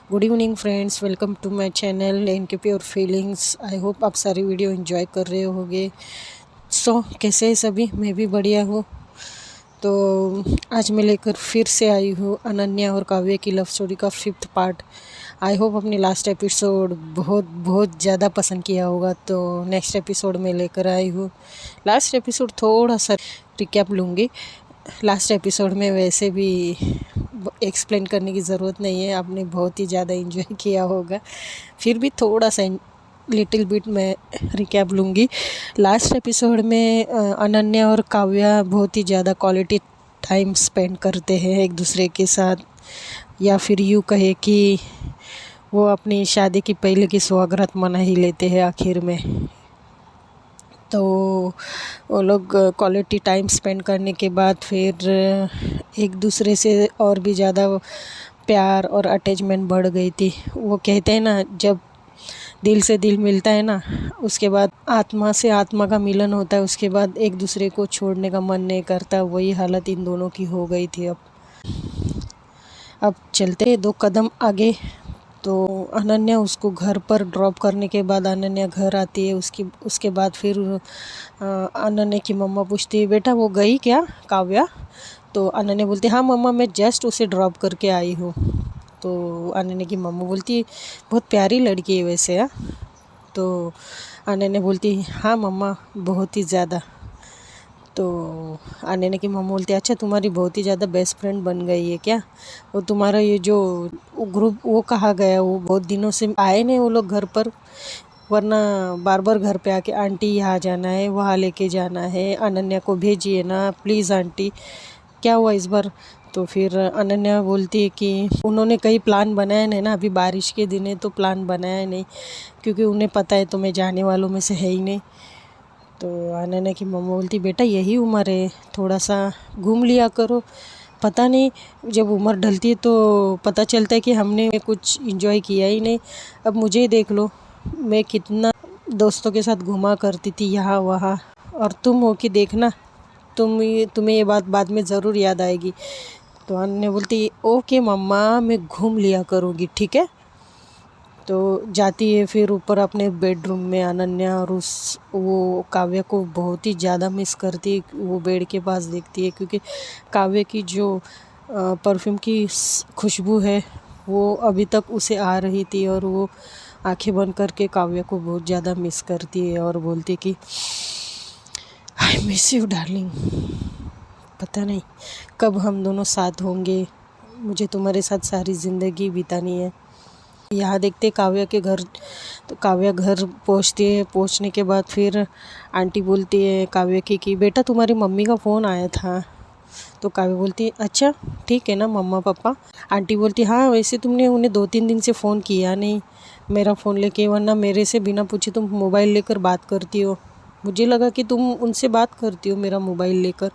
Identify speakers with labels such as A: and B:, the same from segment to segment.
A: Good evening friends, welcome to my channel N K pure feelings. I hope आप सारी video enjoy कर रहे होगे। कैसे हैं सभी? मैं भी बढ़िया हूँ। तो आज मैं लेकर फिर से आई हूँ अनन्या और काव्य की लव स्टोरी का 5th पार्ट। आई होप अपनी लास्ट एपिसोड बहुत बहुत ज़्यादा पसंद किया होगा। तो नेक्स्ट एपिसोड में लेकर आई हूँ। लास्ट एपिसोड थोड़ा सा रिकैप लूँगी। लास्ट एपिसोड में वैसे भी एक्सप्लेन करने की ज़रूरत नहीं है, आपने बहुत ही ज़्यादा एंजॉय किया होगा। फिर भी थोड़ा सा लिटिल बिट मैं रिकैप लूँगी। लास्ट एपिसोड में अनन्या और काव्या बहुत ही ज़्यादा क्वालिटी टाइम स्पेंड करते हैं एक दूसरे के साथ, या फिर यूँ कहे कि वो अपनी शादी की पहले की सौगात मना ही लेते हैं आखिर में। तो वो लोग क्वालिटी टाइम स्पेंड करने के बाद फिर एक दूसरे से और भी ज़्यादा प्यार और अटैचमेंट बढ़ गई थी। वो कहते हैं ना, जब दिल से दिल मिलता है ना, उसके बाद आत्मा से आत्मा का मिलन होता है, उसके बाद एक दूसरे को छोड़ने का मन नहीं करता। वही हालत इन दोनों की हो गई थी। अब चलते 2 कदम आगे। तो अनन्या उसको घर पर ड्रॉप करने के बाद अनन्या घर आती है। उसके बाद फिर अनन्या की मम्मा पूछती है, बेटा वो गई क्या काव्या? तो अनन्या बोलती है, हाँ मम्मा, मैं जस्ट उसे ड्रॉप करके आई हूँ। तो अनन्या की मम्मा बोलती है, बहुत प्यारी लड़की है वैसे। हाँ। तो अनन्या बोलती है, हाँ मम्मा, बहुत ही ज़्यादा। तो अनन्या की मम्मा बोलती है, अच्छा तुम्हारी बहुत ही ज़्यादा बेस्ट फ्रेंड बन गई है क्या? वो तुम्हारा ये जो ग्रुप वो कहाँ गया? वो बहुत दिनों से आए नहीं वो लोग घर पर, वरना बार बार घर पे आके आंटी यहाँ जाना है, वहाँ लेके जाना है, अनन्या को भेजिए ना प्लीज़ आंटी। क्या हुआ इस बार? तो फिर अनन्या बोलती है कि उन्होंने कहीं प्लान बनाया नहीं ना, अभी बारिश के दिन है तो प्लान बनाया नहीं, क्योंकि उन्हें पता है तो मैं जाने वालों में से है ही नहीं। तो अनन्या की मम्मा बोलती, बेटा यही उम्र है, थोड़ा सा घूम लिया करो। पता नहीं, जब उम्र ढलती है तो पता चलता है कि हमने कुछ एंजॉय किया ही नहीं। अब मुझे ही देख लो, मैं कितना दोस्तों के साथ घूमा करती थी यहाँ वहाँ, और तुम हो कि देखना, तुम्हें ये बात बाद में ज़रूर याद आएगी। तो अनन्या बोलती, ओके मम्मा, मैं घूम लिया करूँगी, ठीक है। तो जाती है फिर ऊपर अपने बेडरूम में अनन्या, और वो काव्या को बहुत ही ज़्यादा मिस करती है। वो बेड के पास देखती है, क्योंकि काव्या की जो परफ्यूम की खुशबू है वो अभी तक उसे आ रही थी, और वो आंखें बंद करके काव्या को बहुत ज़्यादा मिस करती है और बोलती कि आई मिस यू डार्लिंग, पता नहीं कब हम दोनों साथ होंगे, मुझे तुम्हारे साथ सारी ज़िंदगी बितानी है। यहाँ देखते काव्या के घर। तो काव्या घर पहुँचती है। पहुँचने के बाद फिर आंटी बोलती है काव्या की कि बेटा तुम्हारी मम्मी का फ़ोन आया था। तो काव्या बोलती है, अच्छा ठीक है ना मम्मा पापा? आंटी बोलती है, हाँ वैसे तुमने उन्हें 2-3 दिन से फ़ोन किया नहीं मेरा फ़ोन लेके, वरना मेरे से बिना पूछे तुम मोबाइल लेकर बात करती हो। मुझे लगा कि तुम उनसे बात करती हो मेरा मोबाइल लेकर।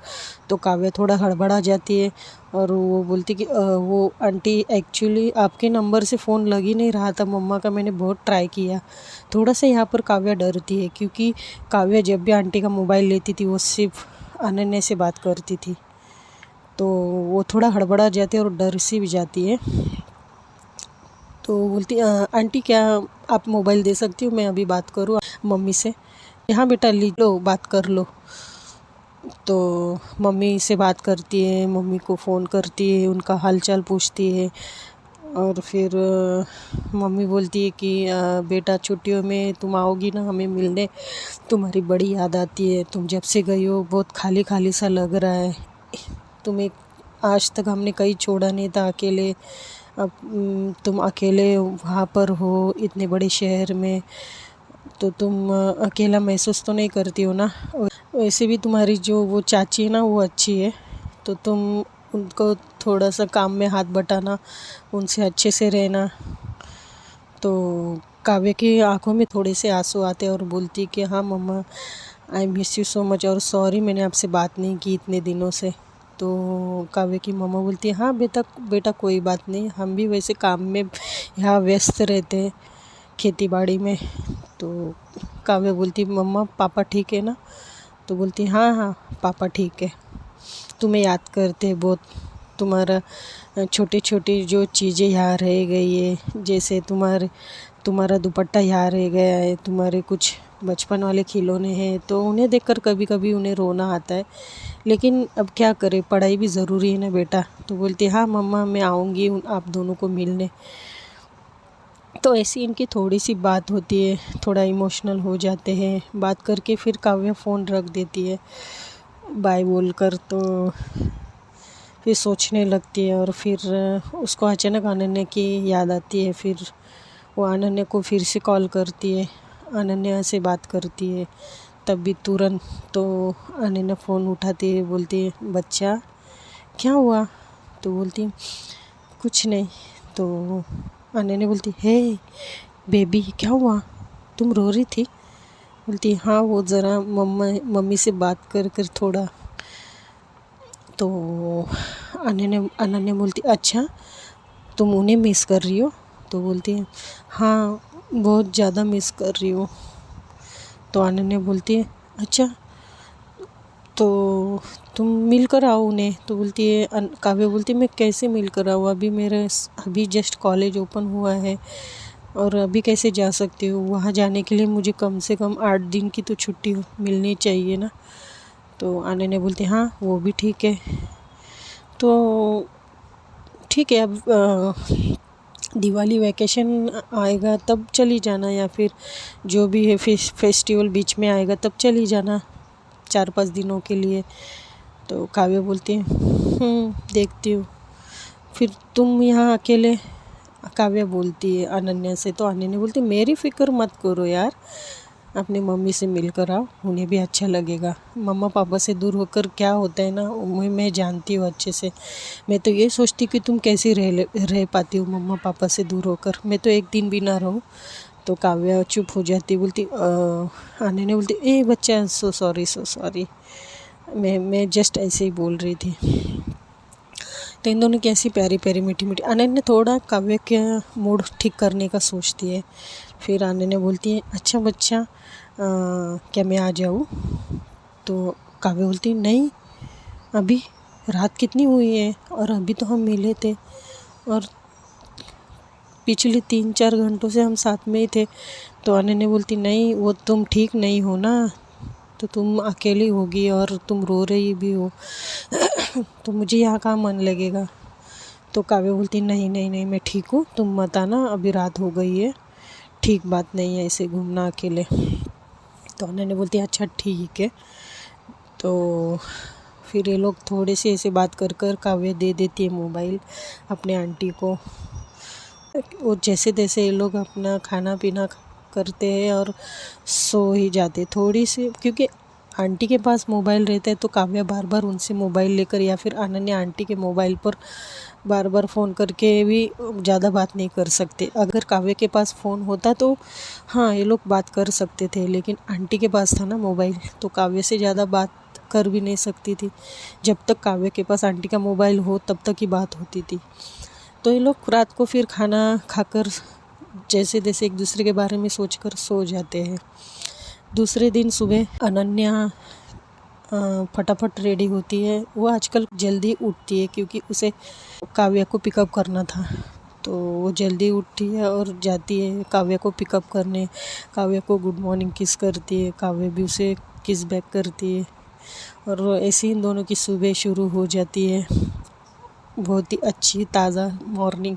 A: तो काव्या थोड़ा हड़बड़ा जाती है और वो बोलती कि वो आंटी एक्चुअली आपके नंबर से फ़ोन लग ही नहीं रहा था मम्मा का, मैंने बहुत ट्राई किया। थोड़ा सा यहाँ पर काव्या डरती है, क्योंकि काव्या जब भी आंटी का मोबाइल लेती थी वो सिर्फ अनन्या से बात करती थी। तो वो थोड़ा हड़बड़ा जाती है और डर सी भी जाती है। तो बोलती, आंटी क्या आप मोबाइल दे सकती हो, मैं अभी बात करूँ मम्मी से? हाँ बेटा, लो बात कर लो। तो मम्मी से बात करती है, मम्मी को फ़ोन करती है, उनका हालचाल पूछती है। और फिर मम्मी बोलती है कि बेटा छुट्टियों में तुम आओगी ना हमें मिलने, तुम्हारी बड़ी याद आती है, तुम जब से गई हो बहुत खाली खाली सा लग रहा है, तुम्हें आज तक हमने कहीं छोड़ा नहीं था अकेले। अब तुम अकेले वहाँ पर हो इतने बड़े शहर में, तो तुम अकेला महसूस तो नहीं करती हो ना? और वैसे भी तुम्हारी जो वो चाची है ना वो अच्छी है, तो तुम उनको थोड़ा सा काम में हाथ बटाना, उनसे अच्छे से रहना। तो काव्य की आंखों में थोड़े से आंसू आते और बोलती कि हाँ मम्मा, I miss you so much, और सॉरी मैंने आपसे बात नहीं की इतने दिनों से। तो काव्य की मम्मा बोलती है, हाँ बेटा कोई बात नहीं, हम भी वैसे काम में यहाँ व्यस्त रहते हैं, खेती बाड़ी में। तो काव्य बोलती, मम्मा पापा ठीक है ना? तो बोलती, हाँ हाँ पापा ठीक है, तुम्हें याद करते हैं बहुत, तुम्हारा छोटी छोटी जो चीज़ें यहाँ रह गई है, जैसे तुम्हारा दुपट्टा यहाँ रह गया है, तुम्हारे कुछ बचपन वाले खिलौने हैं, तो उन्हें देखकर कभी कभी उन्हें रोना आता है। लेकिन अब क्या करें, पढ़ाई भी ज़रूरी है ना बेटा। तो बोलती है हाँ मम्मा मैं आऊँगी आप दोनों को मिलने। तो ऐसी इनकी थोड़ी सी बात होती है, थोड़ा इमोशनल हो जाते हैं। बात करके फिर काव्या फ़ोन रख देती है बाय बोलकर। तो फिर सोचने लगती है और फिर उसको अचानक अनन्या की याद आती है। फिर वो अनन्या को फिर से कॉल करती है, अनन्या से बात करती है। तब भी तुरंत तो अनन्या फ़ोन उठाती है, बोलती है बच्चा क्या हुआ। तो बोलती है कुछ नहीं। तो अनन्या बोलती हे बेबी क्या हुआ, तुम रो रही थी। बोलती हाँ वो ज़रा मम्मी से बात कर कर थोड़ा। तो अनन्या बोलती अच्छा तुम उन्हें मिस कर रही हो। तो बोलती है हाँ बहुत ज़्यादा मिस कर रही हूँ। तो अनन्या बोलती है अच्छा तो तुम मिल कर आओ उन्हें। तो बोलती है काव्या बोलती है मैं कैसे मिल कर आऊँ, अभी जस्ट कॉलेज ओपन हुआ है और अभी कैसे जा सकती हूँ। वहाँ जाने के लिए मुझे कम से कम 8 दिन की तो छुट्टी मिलनी चाहिए ना। तो अनन्या बोलती हाँ वो भी ठीक है। तो ठीक है अब दिवाली वैकेशन आएगा तब चली जाना, या फिर जो भी है फेस्टिवल बीच में आएगा तब चली जाना 4-5 दिनों के लिए। तो काव्या बोलती है देखती हूँ। फिर तुम यहाँ अकेले, काव्या बोलती है अनन्या से। तो अनन्या बोलती मेरी फ़िक्र मत करो यार, अपनी मम्मी से मिलकर आओ, उन्हें भी अच्छा लगेगा। मम्मा पापा से दूर होकर क्या होता है ना, मैं जानती हूँ अच्छे से। मैं तो ये सोचती कि तुम कैसे रह पाती हो मम्मा पापा से दूर होकर, मैं तो एक दिन भी ना रहूँ। तो काव्या चुप हो जाती, बोलती अनन्या बोलती ए बच्चा सो सॉरी मैं जस्ट ऐसे ही बोल रही थी। तो इन दोनों की ऐसी प्यारी प्यारी मीठी मीठी। अनन्या थोड़ा काव्य का मूड ठीक करने का सोचती है। फिर अनन्या बोलती है अच्छा बच्चा क्या मैं आ जाऊँ। तो काव्य बोलती नहीं अभी रात कितनी हुई है और अभी तो हम मिले थे और पिछले 3-4 घंटों से हम साथ में ही थे। तो अनन्या बोलती नहीं वो तुम ठीक नहीं हो ना, तो तुम अकेली होगी और तुम रो रही भी हो तो मुझे यहाँ कहाँ मन लगेगा। तो काव्य बोलती नहीं नहीं नहीं मैं ठीक हूँ, तुम मत आना, अभी रात हो गई है, ठीक बात नहीं है ऐसे घूमना अकेले। तो अनन्या बोलती अच्छा ठीक है। तो फिर ये लोग थोड़े से ऐसे बात कर कर काव्य दे देती है मोबाइल अपने आंटी को। और जैसे तैसे ये लोग अपना खाना पीना करते हैं और सो ही जाते थोड़ी सी, क्योंकि आंटी के पास मोबाइल रहता है तो काव्या बार बार उनसे मोबाइल लेकर या फिर अनन्या आंटी के मोबाइल पर बार बार फ़ोन करके भी ज़्यादा बात नहीं कर सकते। अगर काव्या के पास फ़ोन होता तो हाँ ये लोग बात कर सकते थे, लेकिन आंटी के पास था ना मोबाइल, तो काव्या से ज़्यादा बात कर भी नहीं सकती थी। जब तक काव्या के पास आंटी का मोबाइल हो तब तक ही बात होती थी। तो ये लोग रात को फिर खाना खाकर जैसे तैसे एक दूसरे के बारे में सोचकर सो जाते हैं। दूसरे दिन सुबह अनन्या फटाफट रेडी होती है। वो आजकल जल्दी उठती है क्योंकि उसे काव्या को पिकअप करना था, तो वो जल्दी उठती है और जाती है काव्या को पिकअप करने। काव्या को गुड मॉर्निंग किस करती है, काव्या भी उसे किस बैक करती है और ऐसे इन दोनों की सुबह शुरू हो जाती है, बहुत ही अच्छी ताज़ा मॉर्निंग।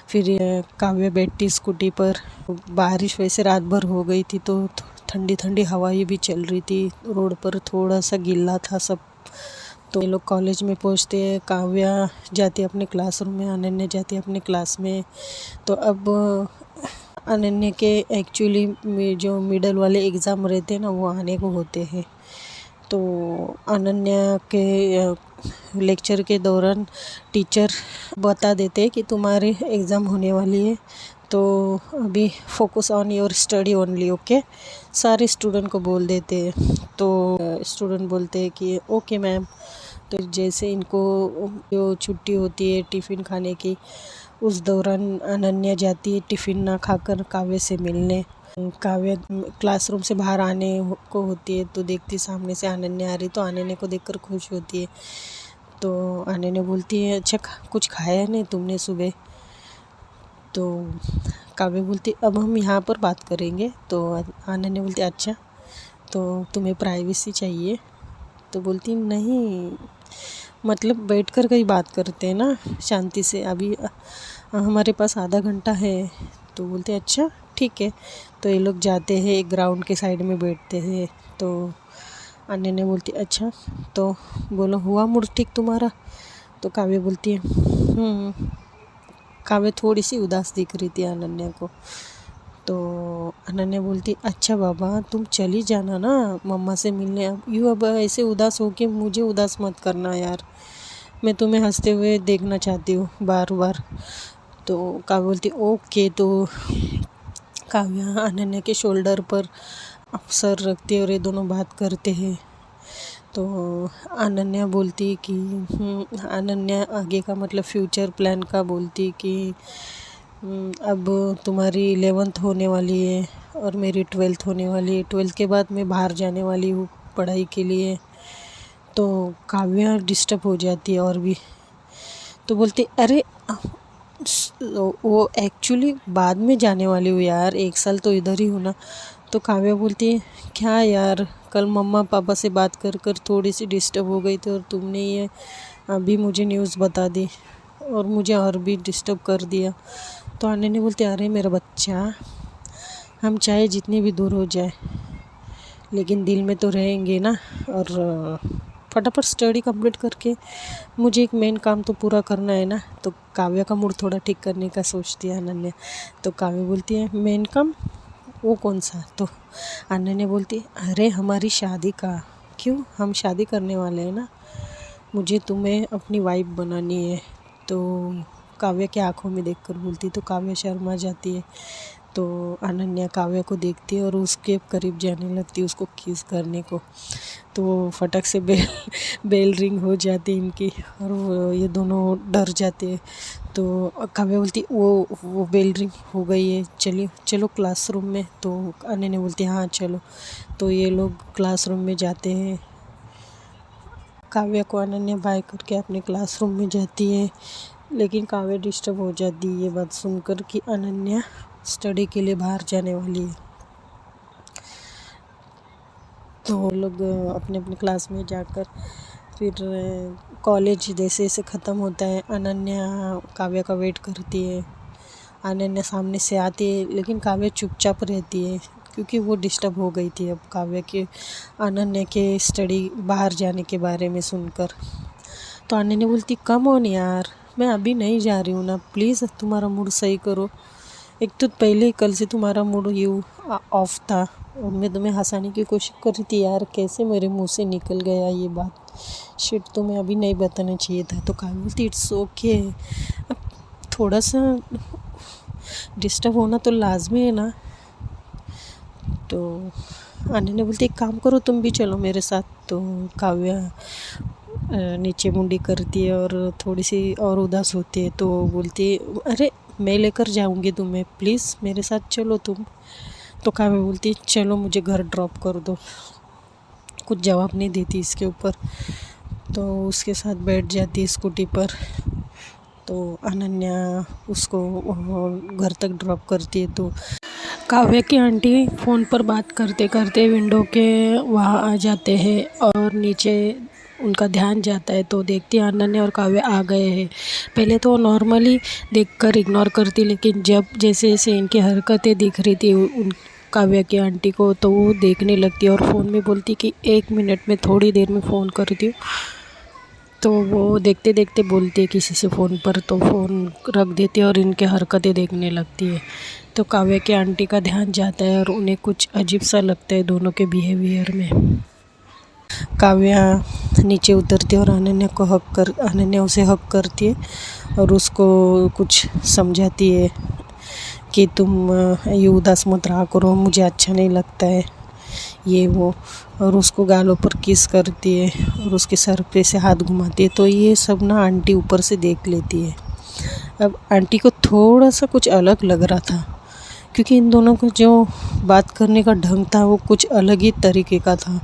A: फिर काव्या बैठती स्कूटी पर। बारिश वैसे रात भर हो गई थी तो ठंडी ठंडी हवाएं भी चल रही थी, रोड पर थोड़ा सा गिल्ला था सब। तो ये लोग कॉलेज में पहुंचते हैं, काव्या जाती है अपने क्लासरूम में, अनन्या जाती है अपने क्लास में। तो अब अनन्या के एक्चुअली जो मिडल वाले एग्ज़ाम रहते हैं ना वो आने को होते हैं। तो अनन्या के लेक्चर के दौरान टीचर बता देते हैं कि तुम्हारे एग्ज़ाम होने वाली है, तो अभी focus on your study only, okay, सारे स्टूडेंट को बोल देते हैं। तो स्टूडेंट बोलते हैं कि ओके मैम। तो जैसे इनको जो छुट्टी होती है टिफ़िन खाने की, उस दौरान अनन्या जाती है टिफ़िन ना खाकर काव्य से मिलने। काव्य क्लासरूम से बाहर आने को होती है तो देखती सामने से अनन्या आ रही, तो अनन्या को देखकर खुश होती है। तो अनन्या बोलती है अच्छा कुछ खाया नहीं तुमने सुबह? तो काव्या बोलती अब हम यहाँ पर बात करेंगे। तो अनन्या बोलती अच्छा तो तुम्हें प्राइवेसी चाहिए? तो बोलती नहीं, मतलब बैठ कर कहीं बात करते हैं ना शांति से, अभी हमारे पास आधा घंटा है। तो बोलते अच्छा ठीक है। तो ये लोग जाते हैं एक ग्राउंड के साइड में बैठते हैं। तो अनन्या बोलती अच्छा तो बोलो हुआ मूड ठीक तुम्हारा? तो काव्य बोलती है काव्य थोड़ी सी उदास दिख रही थी अनन्या को। तो अनन्या बोलती अच्छा बाबा तुम चली जाना ना मम्मा से मिलने, अब ऐसे उदास हो के मुझे उदास मत करना यार, मैं तुम्हें हंसते हुए देखना चाहती हूँ बार बार। तो काव्य बोलती ओके। तो काव्या अनन्या के शोल्डर पर सर रखती है और ये दोनों बात करते हैं। तो अनन्या बोलती कि अनन्या आगे का मतलब फ्यूचर प्लान का बोलती कि अब तुम्हारी 11th होने वाली है और मेरी 12th होने वाली है, 12th के बाद मैं बाहर जाने वाली हूँ पढ़ाई के लिए। तो काव्या डिस्टर्ब हो जाती है और भी। तो बोलती अरे वो एक्चुअली बाद में जाने वाली हूँ यार, 1 साल तो इधर ही हूँ ना। तो काव्या बोलती है क्या यार, कल मम्मा पापा से बात कर कर थोड़ी सी डिस्टर्ब हो गई थी और तुमने ये अभी मुझे न्यूज़ बता दी और मुझे और भी डिस्टर्ब कर दिया। तो अनन्या बोलती अरे मेरा बच्चा, हम चाहे जितनी भी दूर हो जाए लेकिन दिल में तो रहेंगे ना, और फटाफट स्टडी कंप्लीट करके मुझे एक मेन काम तो पूरा करना है ना। तो काव्या का मूड थोड़ा ठीक करने का सोचती है अनन्या। तो काव्या बोलती है मेन काम वो कौन सा? तो अनन्या बोलती है अरे हमारी शादी का। क्यों, हम शादी करने वाले हैं ना, मुझे तुम्हें अपनी वाइफ बनानी है। तो काव्या की आंखों में देखकर बोलती, तो काव्या शर्मा जाती है। तो अनन्या काव्या को देखती है और उसके करीब जाने लगती है उसको किस करने को। तो फटक से बेल रिंग हो जाती इनकी और वो ये दोनों डर जाते हैं। तो काव्या बोलती वो बेल रिंग हो गई है, चलिए चलो क्लासरूम में। तो अनन्या बोलती हाँ चलो। तो ये लोग क्लासरूम में जाते हैं। काव्या को अनन्या बाय करके अपने क्लासरूम में जाती है, लेकिन काव्या डिस्टर्ब हो जाती है ये बात सुनकर कि अनन्या स्टडी के लिए बाहर जाने वाली है। तो वो लोग अपने अपने क्लास में जाकर फिर कॉलेज जैसे जैसे ख़त्म होता है अनन्या काव्या का वेट करती है। अनन्या सामने से आती है लेकिन काव्या चुपचाप रहती है क्योंकि वो डिस्टर्ब हो गई थी अब काव्या के अनन्या के स्टडी बाहर जाने के बारे में सुनकर। तो अनन्या बोलती कम ऑन यार, मैं अभी नहीं जा रही हूँ ना, प्लीज़ तुम्हारा मूड सही करो। एक तो पहले कल से तुम्हारा मूड ऑफ था और मैं तुम्हें हंसाने की कोशिश कर रही थी यार, कैसे मेरे मुंह से निकल गया ये बात, शिट तुम्हें अभी नहीं बताना चाहिए था। तो काव्या बोलती इट्स ओके, अब थोड़ा सा डिस्टर्ब होना तो लाजमी है ना। तो अनन्या बोलती एक काम करो तुम भी चलो मेरे साथ। तो काव्या नीचे मुंडी करती है और थोड़ी सी और उदास होती है। तो बोलती है अरे मैं लेकर जाऊंगी तुम्हें, प्लीज़ मेरे साथ चलो तुम। तो काव्या बोलती चलो मुझे घर ड्रॉप कर दो, कुछ जवाब नहीं देती इसके ऊपर। तो उसके साथ बैठ जाती है स्कूटी पर। तो अनन्या उसको घर तक ड्रॉप करती है। तो काव्या की आंटी फ़ोन पर बात करते करते विंडो के वहाँ आ जाते हैं और नीचे उनका ध्यान जाता है। तो देखती है अनन्या और काव्या आ गए हैं। पहले तो नॉर्मली देखकर इग्नोर करती, लेकिन जब जैसे जैसे इनकी हरकतें दिख रही थी उन काव्या की आंटी को, तो वो देखने लगती है और फ़ोन में बोलती कि 1 मिनट में थोड़ी देर में फ़ोन करती हूँ। तो वो देखते देखते बोलती है किसी से फ़ोन पर, तो फ़ोन रख देती है और इनके हरकतें देखने लगती है। तो काव्या के आंटी का ध्यान जाता है और उन्हें कुछ अजीब सा लगता है दोनों के बिहेवियर में। काव्या नीचे उतरती है और अनन्या उसे हक करती है और उसको कुछ समझाती है कि तुम ये उदास मत रहा करो, मुझे अच्छा नहीं लगता है ये वो, और उसको गालों पर किस करती है और उसके सर पे से हाथ घुमाती है। तो ये सब ना आंटी ऊपर से देख लेती है। अब आंटी को थोड़ा सा कुछ अलग लग रहा था क्योंकि इन दोनों को जो बात करने का ढंग था वो कुछ अलग ही तरीके का था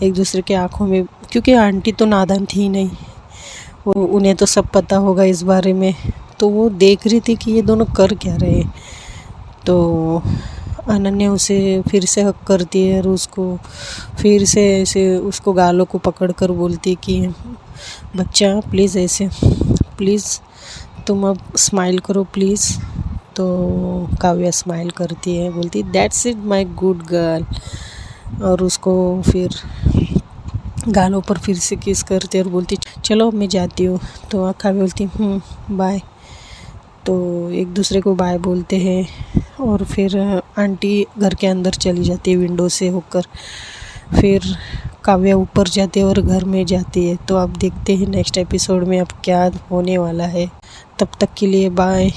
A: एक दूसरे के आँखों में, क्योंकि आंटी तो नादान थी नहीं, उन्हें तो सब पता होगा इस बारे में। तो वो देख रही थी कि ये दोनों कर क्या रहे। तो अनन्या उसे फिर से हक करती है और उसको फिर से ऐसे उसको गालों को पकड़ कर बोलती कि बच्चा प्लीज़ ऐसे, प्लीज़ तुम अब स्माइल करो प्लीज़। तो काव्या स्माइल करती है, बोलती that's it my good girl, और उसको फिर गालों पर फिर से किस करती है और बोलती चलो मैं जाती हूँ। तो काव्या बोलती बाय। तो एक दूसरे को बाय बोलते हैं और फिर आंटी घर के अंदर चली जाती है विंडो से होकर। फिर काव्या ऊपर जाती है और घर में जाती है। तो आप देखते हैं नेक्स्ट एपिसोड में अब क्या होने वाला है। तब तक के लिए बाय।